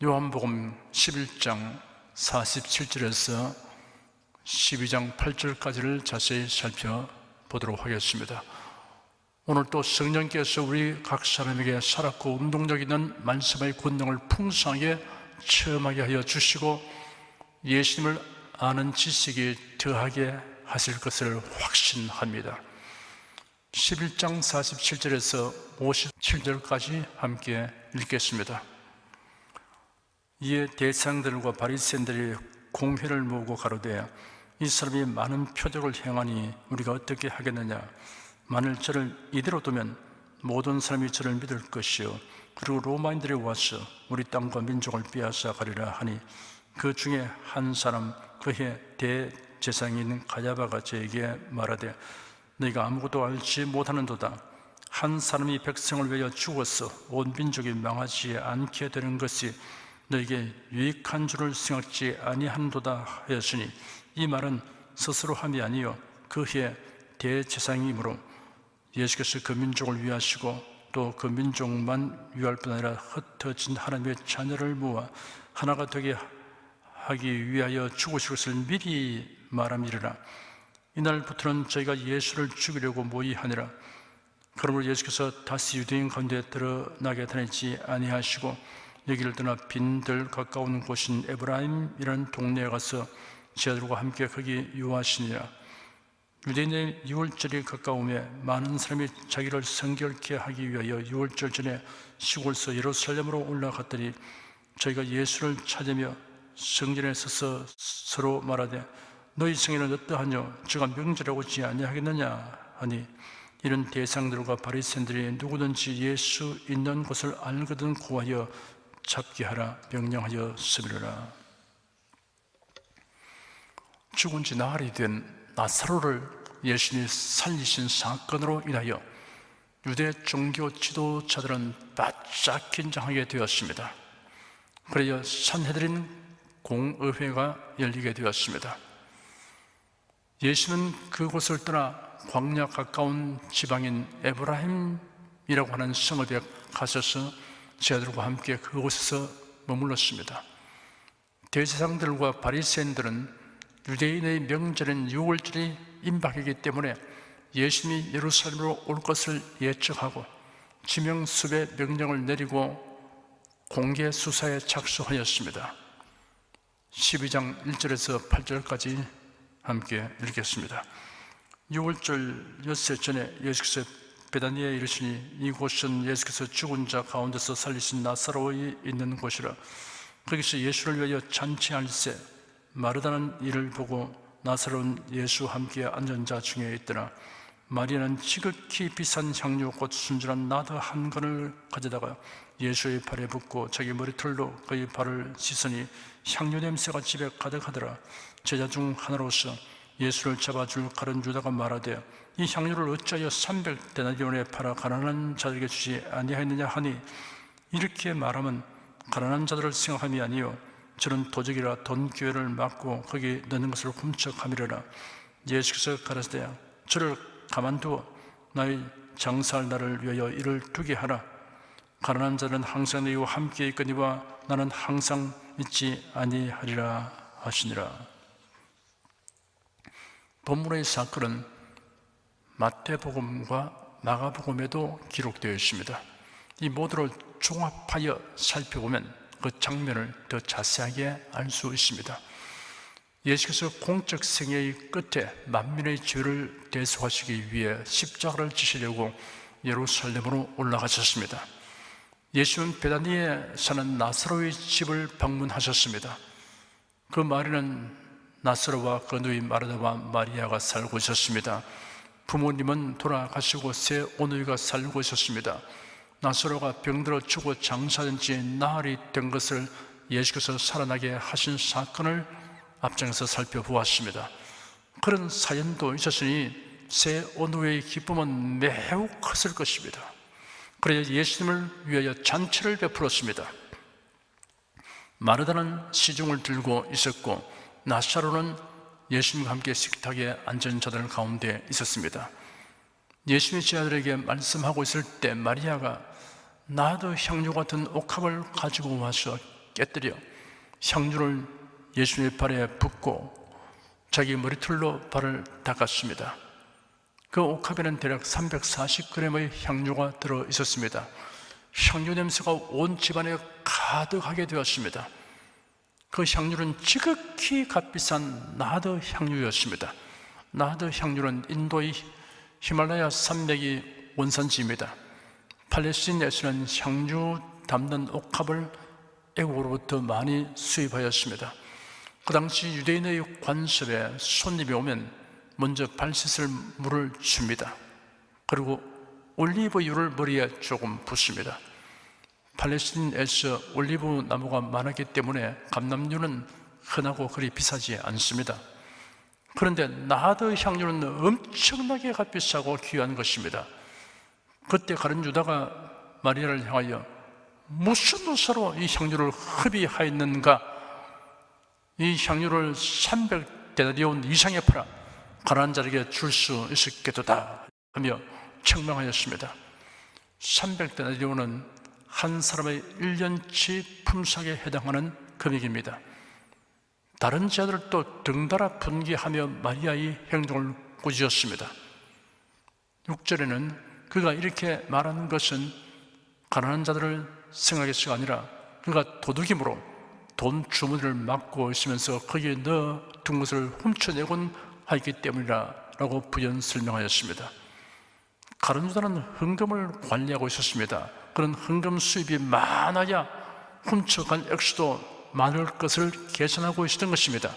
요한복음 11장 47절에서 12장 8절까지를 자세히 살펴보도록 하겠습니다. 오늘 또 성령께서 우리 각 사람에게 살았고 운동력 있는 말씀의 권능을 풍성하게 체험하게 하여 주시고 예수님을 아는 지식이 더하게 하실 것을 확신합니다. 11장 47절에서 57절까지 함께 읽겠습니다. 이에 대상들과 바리새인들이 공회를 모으고 가로되 이 사람이 많은 표적을 행하니 우리가 어떻게 하겠느냐? 만일 저를 이대로 두면 모든 사람이 저를 믿을 것이요 그리고 로마인들이 와서 우리 땅과 민족을 빼앗아 가리라 하니 그 중에 한 사람 그의 대제사장이 있는 가야바가 저에게 말하되 너희가 아무것도 알지 못하는도다. 한 사람이 백성을 위하여 죽어서 온 민족이 망하지 않게 되는 것이 너에게 유익한 줄을 생각지 아니하는도다 하였으니 이 말은 스스로 함이 아니요 그의 대제사장이므로 예수께서 그 민족을 위하시고 또 그 민족만 위할 뿐 아니라 흩어진 하나님의 자녀를 모아 하나가 되게 하기 위하여 죽으실 것을 미리 말함이라. 이날부터는 저희가 예수를 죽이려고 모의하니라. 그러므로 예수께서 다시 유대인 가운데 드러나게 다니지 아니하시고 여기를 떠나 빈들 가까운 곳인 에브라임이라는 동네에 가서 제자들과 함께 거기 유하시니라. 유대인의 유월절이 가까우며 많은 사람이 자기를 성결케 하기 위하여 유월절 전에 시골서 예루살렘으로 올라갔더니 저희가 예수를 찾으며 성전에 서서 서로 말하되 너희 성에는 어떠하뇨? 저가 명절하고 오지 아니하겠느냐 하니 이런 대상들과 바리새인들이 누구든지 예수 있는 곳을 알거든 구하여 잡게 하라 명령하였으리라. 죽은 지 나흘이 된 나사로를 예수님이 살리신 사건으로 인하여 유대 종교 지도자들은 바짝 긴장하게 되었습니다. 그래야 산헤드린 공의회가 열리게 되었습니다. 예수는 그곳을 떠나 광야 가까운 지방인 에브라임이라고 하는 성읍에 가셔서 제자들과 함께 그곳에서 머물렀습니다. 대제사장들과 바리새인들은 유대인의 명절인 유월절이 임박이기 때문에 예수님이 예루살렘으로 올 것을 예측하고 지명수배 명령을 내리고 공개 수사에 착수하였습니다. 12장 1절에서 8절까지 함께 읽겠습니다. 유월절 엿새 전에 예수께서 베다니에 이르시니 이곳은 예수께서 죽은 자 가운데서 살리신 나사로의 있는 곳이라. 거기서 예수를 위하여 잔치할세 마르다는 이를 보고 나사로는 예수와 함께 앉은 자 중에 있더라. 마리아는 지극히 비싼 향료 곧 순전한 나드 한 건을 가져다가 예수의 발에 붓고 자기 머리털로 그의 발을 씻으니 향료 냄새가 집에 가득하더라. 제자 중 하나로서 예수를 잡아줄 가룟 유다가 말하되 이 향료를 어찌하여 300데나리온에 팔아 가난한 자들에게 주지 아니하였느냐 하니 이렇게 말하면 가난한 자들을 생각함이 아니요 저는 도적이라 돈 기회를 막고 거기 넣는 것을 훔쳐가미르라. 예수께서 가라사대 저를 가만두어 나의 장사할 날을 위하여 이를 두게 하라. 가난한 자는 항상 너희와 함께 있거니와 나는 항상 있지 아니하리라 하시니라. 본문의 사건은 마태복음과 마가복음에도 기록되어 있습니다. 이 모두를 종합하여 살펴보면 그 장면을 더 자세하게 알 수 있습니다. 예수께서 공적 생애의 끝에 만민의 죄를 대속하시기 위해 십자가를 지시려고 예루살렘으로 올라가셨습니다. 예수는 베다니에 사는 나사로의 집을 방문하셨습니다. 그 마을에는 나사로와 그 누이 마르다와 마리아가 살고 있었습니다. 부모님은 돌아가시고 새 오누이가 살고 있었습니다. 나사로가 병들어 죽어 장사된 지 나흘이 된 것을 예수께서 살아나게 하신 사건을 앞장에서 살펴보았습니다. 그런 사연도 있었으니 새 오누이의 기쁨은 매우 컸을 것입니다. 그래야 예수님을 위하여 잔치를 베풀었습니다. 마르다는 시중을 들고 있었고 나사로는 예수님과 함께 식탁에 앉은 자들 가운데 있었습니다. 예수님이 제자들에게 말씀하고 있을 때 마리아가 나도 향유 같은 옥합을 가지고 와서 깨뜨려 향유를 예수님의 발에 붓고 자기 머리털로 발을 닦았습니다. 그 옥합에는 대략 340g의 향유가 들어 있었습니다. 향유 냄새가 온 집안에 가득하게 되었습니다. 그 향유는 지극히 값비싼 나드 향유였습니다. 나드 향유는 인도의 히말라야 산맥이 원산지입니다. 팔레스틴에서는 향유 담는 옥합을 애국으로부터 많이 수입하였습니다. 그 당시 유대인의 관습에 손님이 오면 먼저 발 씻을 물을 줍니다. 그리고 올리브유를 머리에 조금 붓습니다. 팔레스틴에서 올리브 나무가 많았기 때문에 감람유는 흔하고 그리 비싸지 않습니다. 그런데 나드 향유는 엄청나게 값비싸고 귀한 것입니다. 그때 가룟 유다가 마리아를 향하여 무슨 의사로 이 향유를 흡입하였는가? 이 향유를 300데나리온 이상에 팔아 가난한 자에게 줄 수 있었겠도다 하며 책망하였습니다. 300데나리온은 한 사람의 1년치 품삯에 해당하는 금액입니다. 다른 자들도 등달아 분개하며 마리아의 행동을 꾸짖었습니다. 6절에는 그가 이렇게 말하는 것은 가난한 자들을 생각해서가 아니라 그가 도둑임으로 돈 주머니를 막고 있으면서 거기에 넣어둔 것을 훔쳐내곤 하였기 때문이라 라고 부연 설명하였습니다. 가룟 유다는 헌금을 관리하고 있었습니다. 그런 헌금 수입이 많아야 훔쳐간 액수도 많을 것을 계산하고 있었던 것입니다.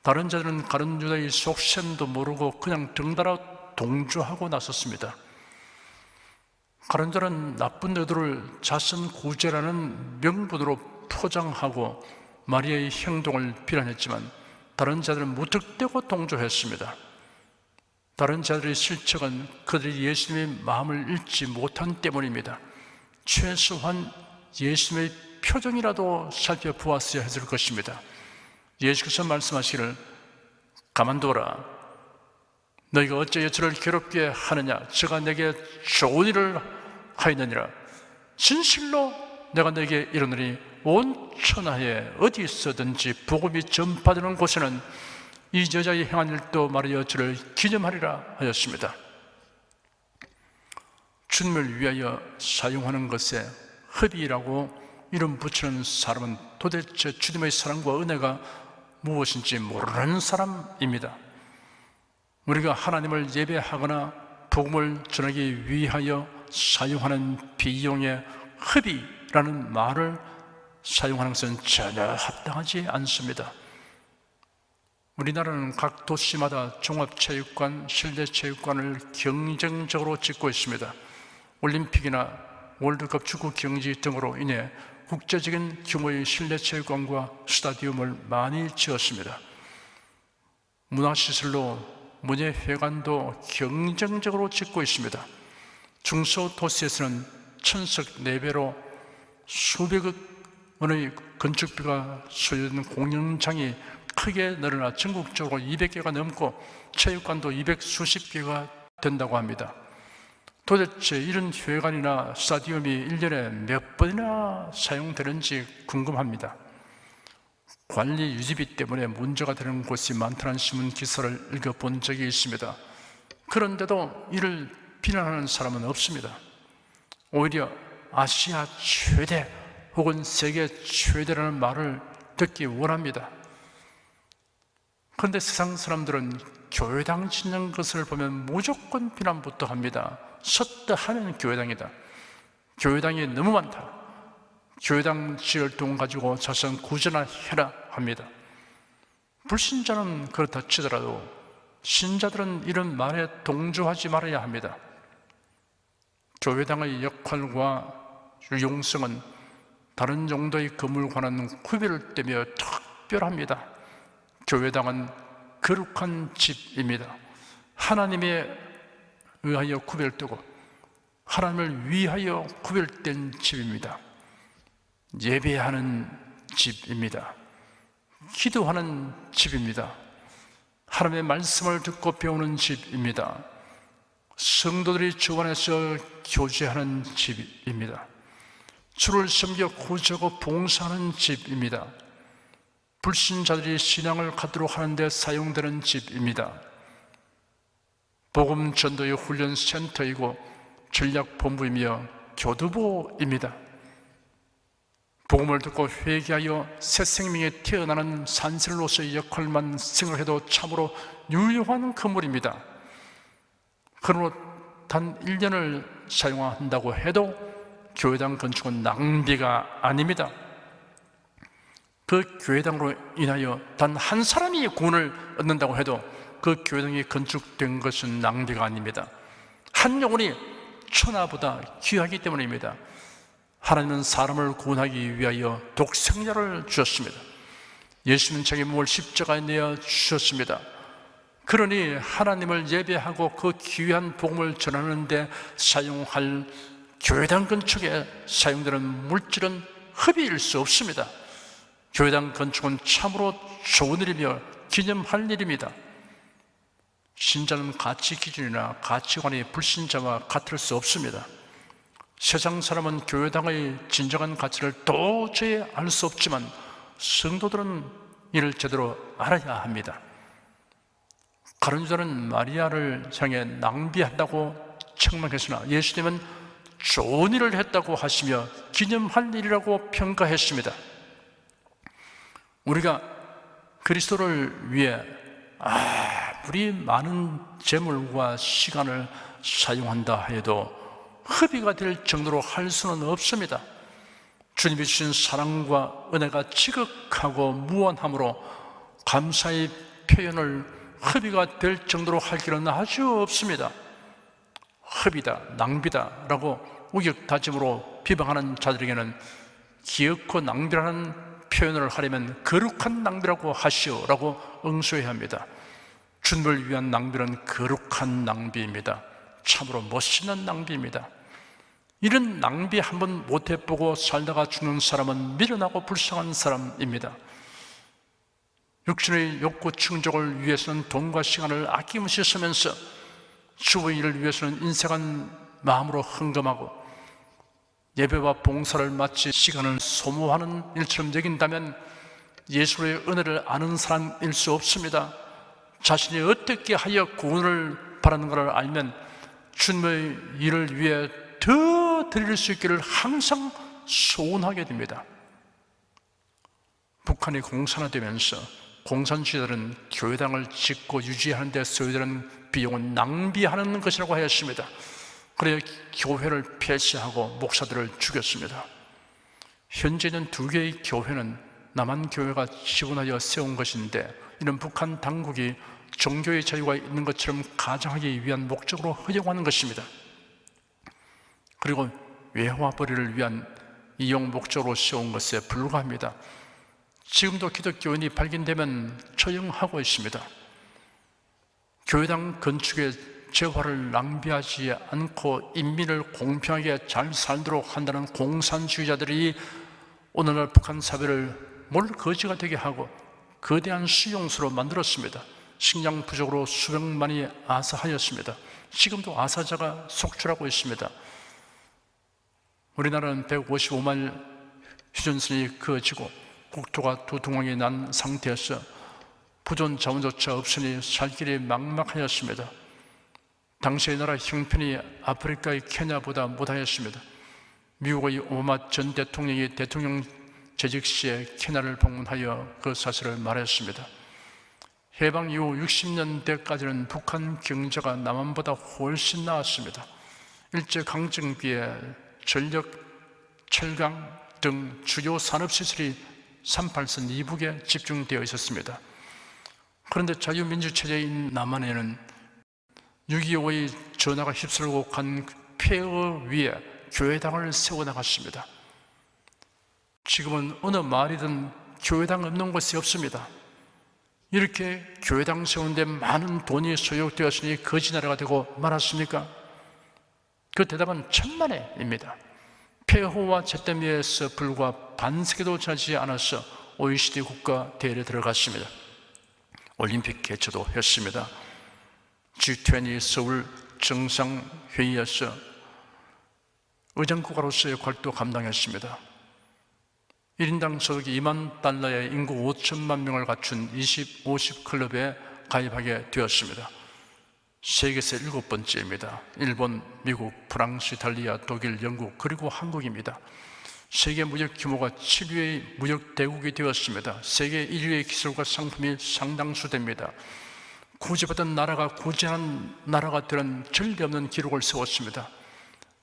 다른 자들은 가룟 유다의 속셈도 모르고 그냥 등달아 동조하고 나섰습니다. 가룟 유다는 나쁜 의도를 자선 구제라는 명분으로 포장하고 마리아의 행동을 비난했지만 다른 자들은 무턱대고 동조했습니다. 다른 자들의 실책은 그들이 예수님의 마음을 읽지 못한 때문입니다. 최소한 예수님의 표정이라도 살펴보았어야 했을 것입니다. 예수께서 말씀하시기를 가만두어라. 너희가 어찌 저를 괴롭게 하느냐? 저가 내게 좋은 일을 하였느니라. 진실로 내가 너에게 이르노니 온 천하에 어디 있어든지 복음이 전파되는 곳에는 이 여자의 행한 일도 말하여 저를 기념하리라 하였습니다. 주님을 위하여 사용하는 것에 흡입이라고 이름 붙이는 사람은 도대체 주님의 사랑과 은혜가 무엇인지 모르는 사람입니다. 우리가 하나님을 예배하거나 복음을 전하기 위하여 사용하는 비용에 흡입이라는 말을 사용하는 것은 전혀 합당하지 않습니다. 우리나라는 각 도시마다 종합체육관, 실내체육관을 경쟁적으로 짓고 있습니다. 올림픽이나 월드컵 축구 경기 등으로 인해 국제적인 규모의 실내체육관과 스타디움을 많이 지었습니다. 문화시설로 문예회관도 경쟁적으로 짓고 있습니다. 중소도시에서는 천석 4배로 수백억 원의 건축비가 소요된 공연장이 크게 늘어나 전국적으로 200개가 넘고 체육관도 200수십 개가 된다고 합니다. 도대체 이런 회관이나 스타디움이 1년에 몇 번이나 사용되는지 궁금합니다. 관리 유지비 때문에 문제가 되는 곳이 많다는 신문 기사를 읽어본 적이 있습니다. 그런데도 이를 비난하는 사람은 없습니다. 오히려 아시아 최대 혹은 세계 최대라는 말을 듣기 원합니다. 그런데 세상 사람들은 교회당 짓는 것을 보면 무조건 비난부터 합니다. 섰다 하면 교회당이다. 교회당이 너무 많다. 교회당 지을 돈 가지고 자선 구제나 해라 합니다. 불신자는 그렇다 치더라도 신자들은 이런 말에 동조하지 말아야 합니다. 교회당의 역할과 유용성은 다른 정도의 건물과는 구별되며 특별합니다. 교회당은 거룩한 집입니다. 하나님에 의하여 구별되고 하나님을 위하여 구별된 집입니다. 예배하는 집입니다. 기도하는 집입니다. 하나님의 말씀을 듣고 배우는 집입니다. 성도들이 주 안에서 교제하는 집입니다. 주를 섬겨 구제하고 봉사하는 집입니다. 불신자들이 신앙을 갖도록 하는 데 사용되는 집입니다. 복음 전도의 훈련 센터이고 전략본부이며 교두보입니다. 복음을 듣고 회개하여 새 생명에 태어나는 산실로서의 역할만 생각해도 참으로 유효한 건물입니다. 그러므로 단 1년을 사용한다고 해도 교회당 건축은 낭비가 아닙니다. 그 교회당으로 인하여 단 한 사람이 구원을 얻는다고 해도 그 교회당이 건축된 것은 낭비가 아닙니다. 한 영혼이 천하보다 귀하기 때문입니다. 하나님은 사람을 구원하기 위하여 독생자를 주셨습니다. 예수는 자기 몸을 십자가에 내어 주셨습니다. 그러니 하나님을 예배하고 그 귀한 복음을 전하는 데 사용할 교회당 건축에 사용되는 물질은 허비일 수 없습니다. 교회당 건축은 참으로 좋은 일이며 기념할 일입니다. 신자는 가치 기준이나 가치관이 불신자와 같을 수 없습니다. 세상 사람은 교회당의 진정한 가치를 도저히 알 수 없지만 성도들은 이를 제대로 알아야 합니다. 가룟 유다는 마리아를 향해 낭비한다고 책망했으나 예수님은 좋은 일을 했다고 하시며 기념할 일이라고 평가했습니다. 우리가 그리스도를 위해 아무리 많은 재물과 시간을 사용한다 해도 허비가 될 정도로 할 수는 없습니다. 주님이 주신 사랑과 은혜가 지극하고 무한함으로 감사의 표현을 허비가 될 정도로 할 길은 아주 없습니다. 허비다, 낭비다 라고 우격다짐으로 비방하는 자들에게는 기어코 낭비라는 표현을 하려면 거룩한 낭비라고 하시오 라고 응수해야 합니다. 주님을 위한 낭비는 거룩한 낭비입니다. 참으로 멋있는 낭비입니다. 이런 낭비 한번 못 해보고 살다가 죽는 사람은 미련하고 불쌍한 사람입니다. 육신의 욕구 충족을 위해서는 돈과 시간을 아낌없이 쓰면서 주의 일을 위해서는 인색한 마음으로 헌금하고 예배와 봉사를 마치 시간을 소모하는 일처럼 여긴다면 예수의 은혜를 아는 사람일 수 없습니다. 자신이 어떻게 하여 구원을 바라는가를 알면 주님의 일을 위해 더 드릴 수 있기를 항상 소원하게 됩니다. 북한이 공산화되면서 공산주의자들은 교회당을 짓고 유지하는 데 소요되는 비용은 낭비하는 것이라고 하였습니다. 그래야 교회를 폐쇄하고 목사들을 죽였습니다. 현재 있는 2개의 교회는 남한교회가 지원하여 세운 것인데 이는 북한 당국이 종교의 자유가 있는 것처럼 가정하기 위한 목적으로 허용하는 것입니다. 그리고 외화벌이를 위한 이용 목적으로 세운 것에 불과합니다. 지금도 기독교인이 발견되면 처형하고 있습니다. 교회당 건축에 재화를 낭비하지 않고 인민을 공평하게 잘 살도록 한다는 공산주의자들이 오늘날 북한 사회를 몰거지가 되게 하고 거대한 수용소로 만들었습니다. 식량 부족으로 수백만이 아사하였습니다. 지금도 아사자가 속출하고 있습니다. 우리나라는 155마일 휴전선이 그어지고 국토가 두둥강이 난 상태에서 보존 자원조차 없으니 살 길이 막막하였습니다. 당시의 나라 형편이 아프리카의 케냐보다 못하였습니다. 미국의 오바마 전 대통령이 대통령 재직 시에 케냐를 방문하여 그 사실을 말했습니다. 해방 이후 60년대까지는 북한 경제가 남한보다 훨씬 나았습니다. 일제강점기에 전력, 철강 등 주요 산업시설이 38선 이북에 집중되어 있었습니다. 그런데 자유민주체제인 남한에는 6.25의 전하가 휩쓸고 간 폐허 위에 교회당을 세워나갔습니다. 지금은 어느 마을이든 교회당 없는 곳이 없습니다. 이렇게 교회당 세우는데 많은 돈이 소요되었으니 거지 나라가 되고 말았습니까? 그 대답은 천만에입니다. 폐허와 잿더미에서 불과 반세기도 지나지 않아서 OECD 국가 대회에 들어갔습니다. 올림픽 개최도 했습니다. G20 서울 정상회의에서 의정국가로서의 역할도 감당했습니다. 1인당 소득이 2만 달러의 인구 5천만 명을 갖춘 50클럽에 가입하게 되었습니다. 세계에서 7번째입니다. 일본, 미국, 프랑스, 이탈리아, 독일, 영국, 그리고 한국입니다. 세계 무역 규모가 7위의 무역 대국이 되었습니다. 세계 1위의 기술과 상품이 상당수됩니다. 구제받은 나라가 구제한 나라가 되는 전례 없는 기록을 세웠습니다.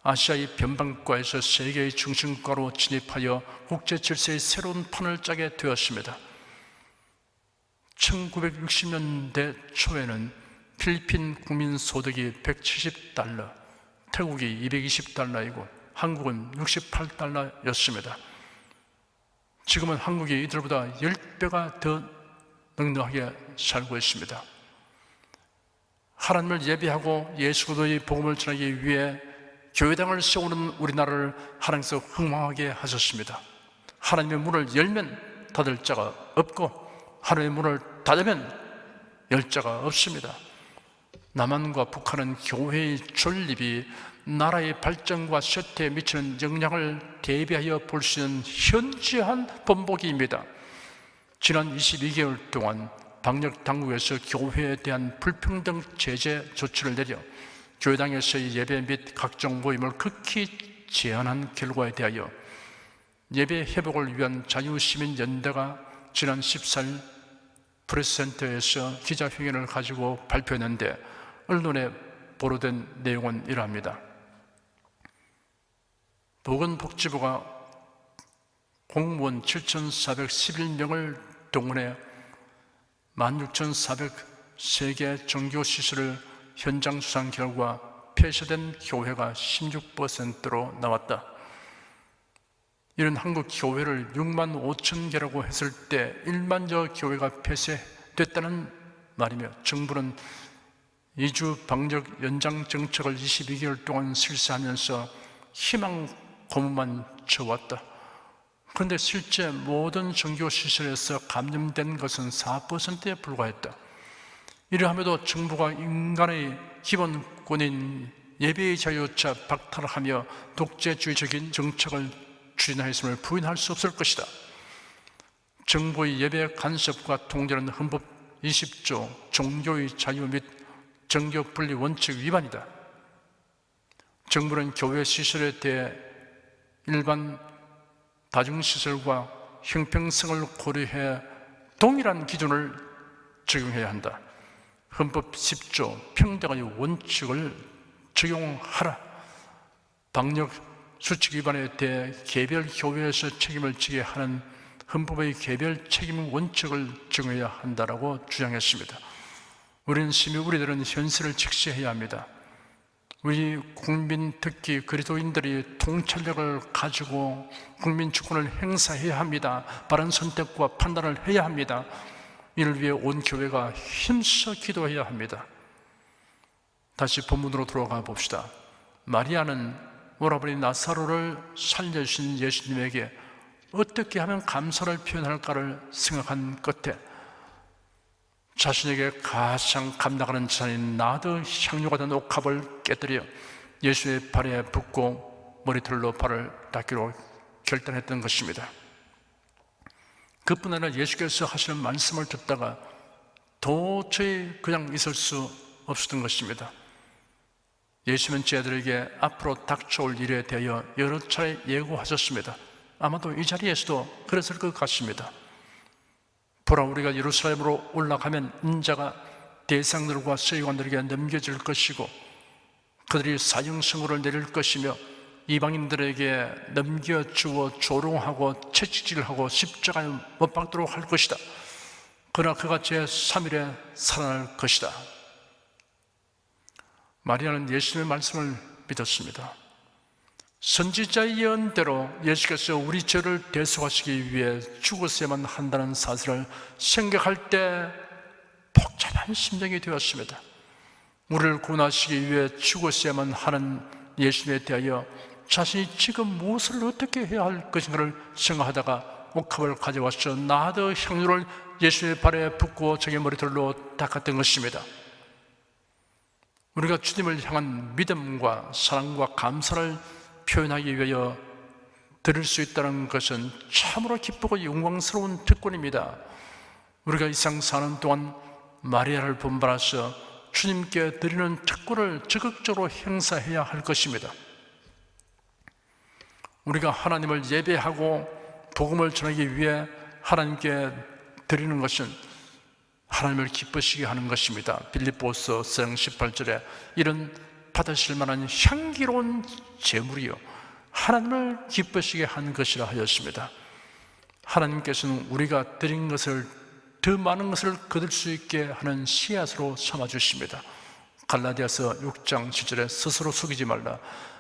아시아의 변방과에서 세계의 중심가로 진입하여 국제 질서의 새로운 판을 짜게 되었습니다. 1960년대 초에는 필리핀 국민 소득이 170달러, 태국이 220달러이고 한국은 68달러였습니다. 지금은 한국이 이들보다 10배가 더 넉넉하게 살고 있습니다. 하나님을 예배하고 예수 그리스도의 복음을 전하기 위해 교회당을 세우는 우리나라를 하나님께서 흥망하게 하셨습니다. 하나님의 문을 열면 닫을 자가 없고 하나님의 문을 닫으면 열 자가 없습니다. 남한과 북한은 교회의 존립이 나라의 발전과 쇠퇴에 미치는 영향을 대비하여 볼 수 있는 현저한 본보기입니다. 지난 22개월 동안 방역 당국에서 교회에 대한 불평등 제재 조치를 내려 교회당에서의 예배 및 각종 모임을 극히 제한한 결과에 대하여 예배 회복을 위한 자유시민연대가 지난 14일 프레스센터에서 기자회견을 가지고 발표했는데 언론에 보도된 내용은 이러합니다. 보건복지부가 공무원 7,411명을 동원해 16,403개 종교시설을 현장 수상 결과 폐쇄된 교회가 16%로 나왔다. 이런 한국 교회를 6만 5천 개라고 했을 때 1만여 교회가 폐쇄됐다는 말이며 정부는 2주 방역 연장 정책을 22개월 동안 실시하면서 희망 고문만 쳐왔다. 그런데 실제 모든 종교시설에서 감염된 것은 4%에 불과했다. 이러함에도 정부가 인간의 기본권인 예배의 자유조차 박탈하며 독재주의적인 정책을 추진하였음을 부인할 수 없을 것이다. 정부의 예배 간섭과 통제는 헌법 20조 종교의 자유 및 정교 분리 원칙 위반이다. 정부는 교회 시설에 대해 일반 다중시설과 형평성을 고려해 동일한 기준을 적용해야 한다. 헌법 10조 평등의 원칙을 적용하라. 방역 수칙 위반에 대해 개별 교회에서 책임을 지게 하는 헌법의 개별 책임 원칙을 적용해야 한다라고 주장했습니다. 우리는 심히 우리들은 현실을 직시해야 합니다. 우리 국민, 특히 그리스도인들이 통찰력을 가지고 국민 주권을 행사해야 합니다. 바른 선택과 판단을 해야 합니다. 이를 위해 온 교회가 힘써 기도해야 합니다. 다시 본문으로 돌아가 봅시다. 마리아는 오라버니 나사로를 살려주신 예수님에게 어떻게 하면 감사를 표현할까를 생각한 끝에 자신에게 가장 감당하는 자인 나드 향유가 된 옥합을 깨뜨려 예수의 발에 붓고 머리털로 발을 닦기로 결단했던 것입니다. 그뿐 아니라 예수께서 하시는 말씀을 듣다가 도저히 그냥 있을 수 없었던 것입니다. 예수님은 제자들에게 앞으로 닥쳐올 일에 대하여 여러 차례 예고하셨습니다. 아마도 이 자리에서도 그랬을 것 같습니다. 보라, 우리가 예루살렘으로 올라가면 인자가 대상들과 서기관들에게 넘겨질 것이고 그들이 사형선고를 내릴 것이며 이방인들에게 넘겨주어 조롱하고 채찍질하고 십자가에 못 박도록 할 것이다. 그러나 그가 제3일에 살아날 것이다. 마리아는 예수님의 말씀을 믿었습니다. 선지자의 예언대로 예수께서 우리 죄를 대속하시기 위해 죽었어야만 한다는 사실을 생각할 때 복잡한 심정이 되었습니다. 우리를 구원하시기 위해 죽었어야만 하는 예수님에 대하여 자신이 지금 무엇을 어떻게 해야 할 것인가를 생각하다가 옥합을 가져와서 나드 향유를 예수님의 발에 붓고 자기 머리털로 닦았던 것입니다. 우리가 주님을 향한 믿음과 사랑과 감사를 표현하기 위하여 드릴 수 있다는 것은 참으로 기쁘고 영광스러운 특권입니다. 우리가 이 세상 사는 동안 마리아를 본받아서 주님께 드리는 특권을 적극적으로 행사해야 할 것입니다. 우리가 하나님을 예배하고 복음을 전하기 위해 하나님께 드리는 것은 하나님을 기쁘시게 하는 것입니다. 빌립보서 18절에 이런 받으실 만한 향기로운 제물이요 하나님을 기쁘시게 하는 것이라 하였습니다. 하나님께서는 우리가 드린 것을 더 많은 것을 거둘 수 있게 하는 씨앗으로 삼아주십니다. 갈라디아서 6장 7절에 스스로 속이지 말라.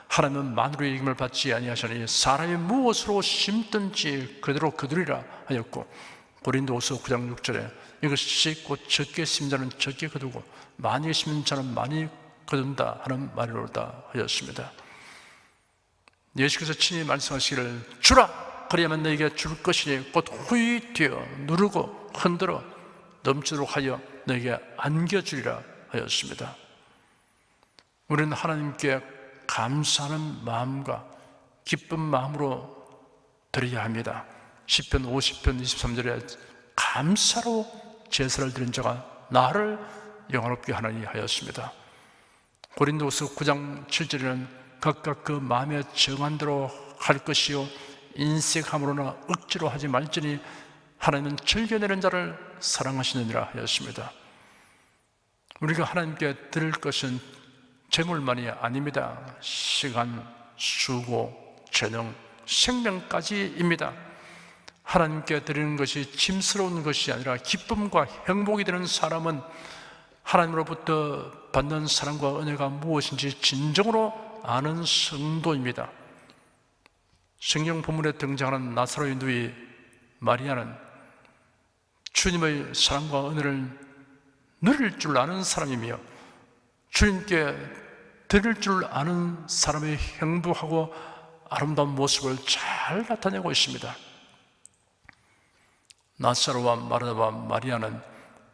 하나님은 만으로의 이김을 받지 아니하시니 사람이 무엇으로 심든지 그대로 거두리라 하였고, 고린도후서 9장 6절에 이것이 곧 적게 심는 자는 적게 거두고 많이 심는 자는 많이 거둔다 하는 말이로다 하였습니다. 예수께서 친히 말씀하시기를 주라 그리하면 너에게 줄 것이니 곧 후이되어 누르고 흔들어 넘치도록 하여 너에게 안겨주리라 하였습니다. 우리는 하나님께 감사하는 마음과 기쁜 마음으로 드려야 합니다. 시편 50편 23절에 감사로 제사를 드린 자가 나를 영화롭게 하나니 하였습니다. 고린도후서 9장 7절에는 각각 그 마음에 정한 대로 할 것이요 인색함으로나 억지로 하지 말지니 하나님은 즐겨내는 자를 사랑하시느니라 하였습니다. 우리가 하나님께 드릴 것은 재물만이 아닙니다. 시간, 수고, 재능, 생명까지입니다. 하나님께 드리는 것이 짐스러운 것이 아니라 기쁨과 행복이 되는 사람은 하나님으로부터 받는 사랑과 은혜가 무엇인지 진정으로 아는 성도입니다. 성경 본문에 등장하는 나사로의 누이 마리아는 주님의 사랑과 은혜를 누릴 줄 아는 사람이며 주님께 드릴 줄 아는 사람의 행복하고 아름다운 모습을 잘 나타내고 있습니다. 나사로와 마르다와 마리아는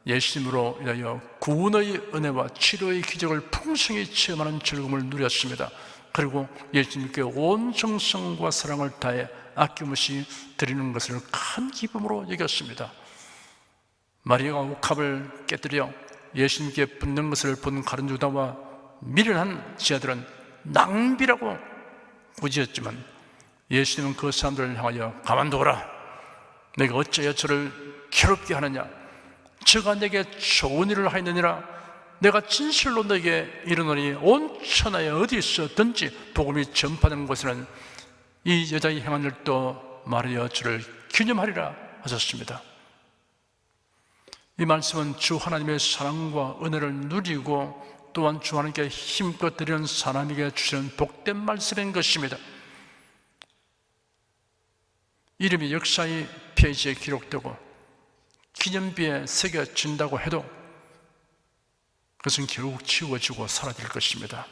예수님으로 인하여 구원의 은혜와 치료의 기적을 풍성히 체험하는 즐거움을 누렸습니다. 그리고 예수님께 온 정성과 사랑을 다해 아낌없이 드리는 것을 큰 기쁨으로 여겼습니다. 마리아가 옥합을 깨뜨려 예수님께 붓는 것을 본 가룟 유다와 미련한 지하들은 낭비라고 꾸짖었지만 예수님은 그 사람들을 향하여 가만두어라. 내가 어찌하여 저를 괴롭게 하느냐? 저가 내게 좋은 일을 하였느니라. 내가 진실로 너에게 이르노니 온 천하에 어디 있어든지 복음이 전파되는 곳에는 이 여자의 행한 일도 말하여 주를 기념하리라 하셨습니다. 이 말씀은 주 하나님의 사랑과 은혜를 누리고 또한 주 하나님께 힘껏 드리는 사람에게 주시는 복된 말씀인 것입니다. 이름이 역사의 페이지에 기록되고 기념비에 새겨진다고 해도 그것은 결국 지워지고 사라질 것입니다.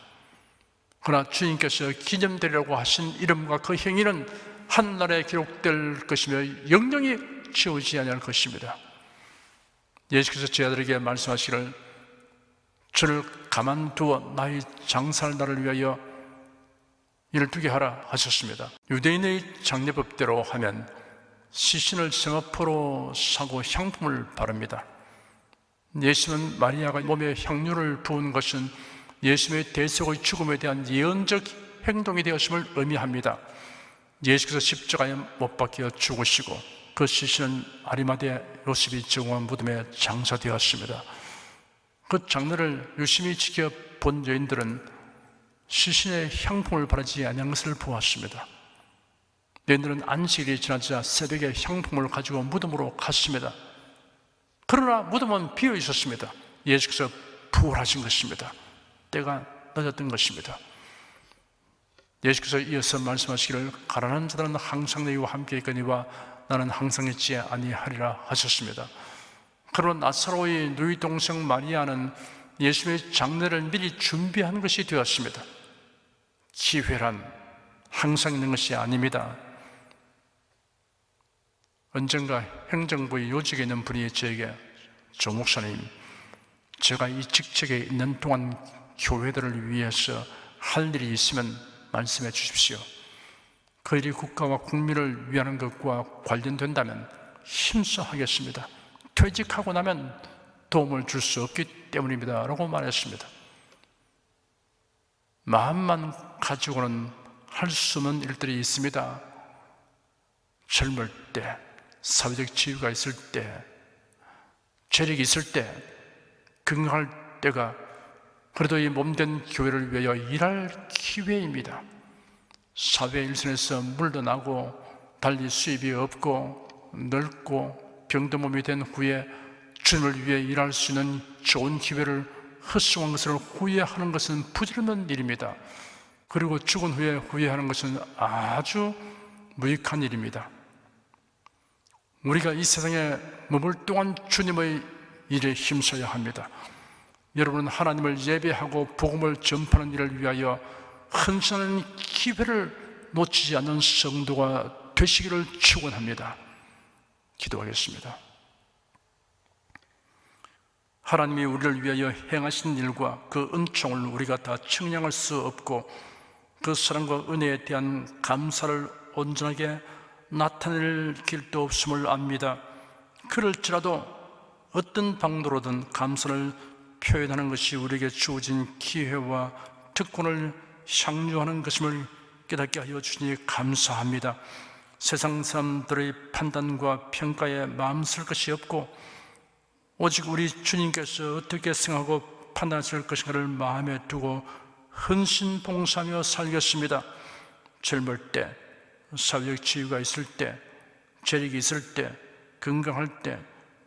그러나 주님께서 기념되리라고 하신 이름과 그 행위는 한날에 기록될 것이며 영영이 지워지지 아니할 것입니다. 예수께서 제 아들에게 말씀하시기를 저를 가만두어 나의 장사할 날을 위하여 일을 두게 하라 하셨습니다. 유대인의 장례법대로 하면 시신을 성화포로 사고 향품을 바릅니다. 예수님은 마리아가 몸에 향유를 부은 것은 예수님의 대속의 죽음에 대한 예언적 행동이 되었음을 의미합니다. 예수께서 십자가에 못 박혀 죽으시고 그 시신은 아리마대 요셉이 제공한 무덤에 장사되었습니다. 그 장례를 유심히 지켜본 여인들은 시신의 향품을 바르지 아니한 것을 보았습니다. 여인들은 안식일이 지나자 새벽에 향품을 가지고 무덤으로 갔습니다. 그러나 무덤은 비어 있었습니다. 예수께서 부활하신 것입니다. 때가 늦었던 것입니다. 예수께서 이어서 말씀하시기를 가난한 자들은 항상 너희와 함께 있거니와 나는 항상 있지 아니하리라 하셨습니다. 그러나 나사로의 누이 동생 마리아는 예수님의 장례를 미리 준비한 것이 되었습니다. 기회란 항상 있는 것이 아닙니다. 언젠가 행정부의 요직에 있는 분이 저에게 조 목사님, 제가 이 직책에 있는 동안 교회들을 위해서 할 일이 있으면 말씀해 주십시오. 그 일이 국가와 국민을 위하는 것과 관련된다면 힘써 하겠습니다. 퇴직하고 나면 도움을 줄 수 없기 때문입니다 라고 말했습니다. 마음만 가지고는 할 수 없는 일들이 있습니다. 젊을 때, 사회적 지위가 있을 때, 재력이 있을 때, 건강할 때가 그래도 이 몸된 교회를 위하여 일할 기회입니다. 사회 일선에서 물러나고 달리 수입이 없고 늙고 병든 몸이 된 후에 주님을 위해 일할 수 있는 좋은 기회를 헛수고한 것을 후회하는 것은 부질없는 일입니다. 그리고 죽은 후에 후회하는 것은 아주 무익한 일입니다. 우리가 이 세상에 머물 동안 주님의 일에 힘써야 합니다. 여러분은 하나님을 예배하고 복음을 전파하는 일을 위하여 헌신하는 기회를 놓치지 않는 성도가 되시기를 축원합니다. 기도하겠습니다. 하나님이 우리를 위하여 행하신 일과 그 은총을 우리가 다 측량할 수 없고 그 사랑과 은혜에 대한 감사를 온전하게 나타낼 길도 없음을 압니다. 그럴지라도 어떤 방도로든 감사를 표현하는 것이 우리에게 주어진 기회와 특권을 향유하는 것임을 깨닫게 하여 주시니 감사합니다. 세상 사람들의 판단과 평가에 마음 쓸 것이 없고 오직 우리 주님께서 어떻게 생각하고 판단하실 것인가를 마음에 두고 헌신 봉사하며 살겠습니다. 젊을 때, 사회적 지위가 있을 때, 재력이 있을 때, 건강할 때,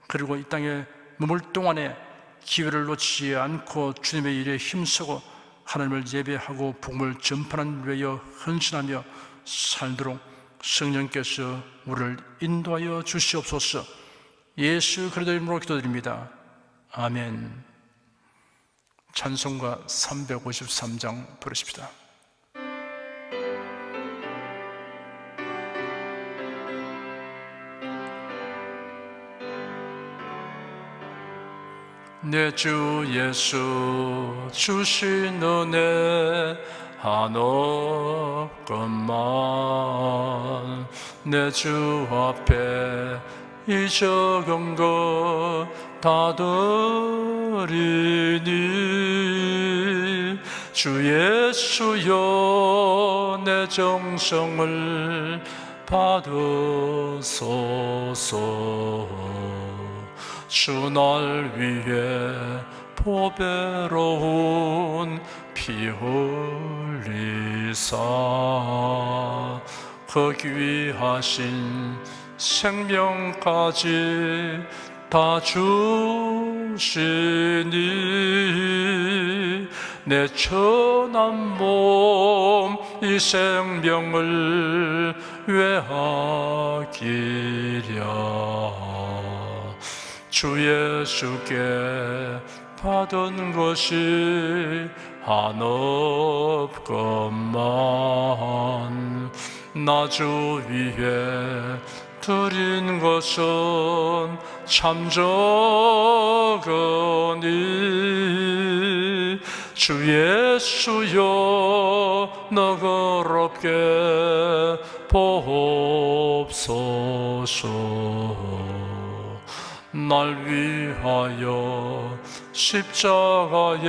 그리고 이 땅에 머물 동안에 기회를 놓치지 않고 주님의 일에 힘쓰고 하나님을 예배하고 복음을 전파하는 위하여 헌신하며 살도록 성령께서 우리를 인도하여 주시옵소서. 예수 그리스도의 이름으로 기도드립니다. 아멘. 찬송가 353장 부르십시다. 내 주 예수 주신 은혜 한없건만 내 주 앞에 이 적은 것 다 드리니 주 예수여 내 정성을 받으소서. 주 날 위해 보배로운 피 흘리사 그 귀하신 생명까지 다 주시니 내 천한 몸 이 생명을 외하기랴. 주 예수께 받은 것이 한없건만 나 주 위에 드린 것은 참 적으니 주 예수여 너그럽게 보옵소서. 날 위하여 십자가에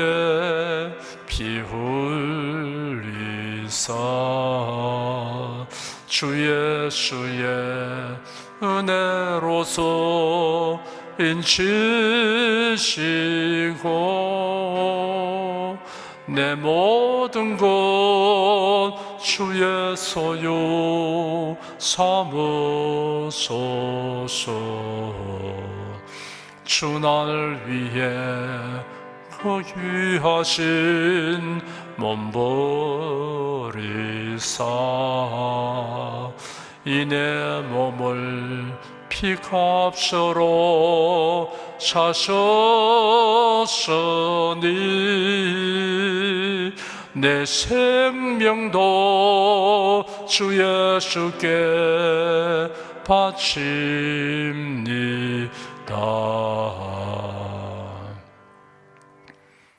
피 흘리사 주 예수의 은혜로서 인치시고 내 모든 것 주의 소유 삼으소서. 주 날 위해 그 귀하신 몸 버리사 이 내 몸을 피값으로 사셨으니 내 생명도 주 예수께 바칩니다.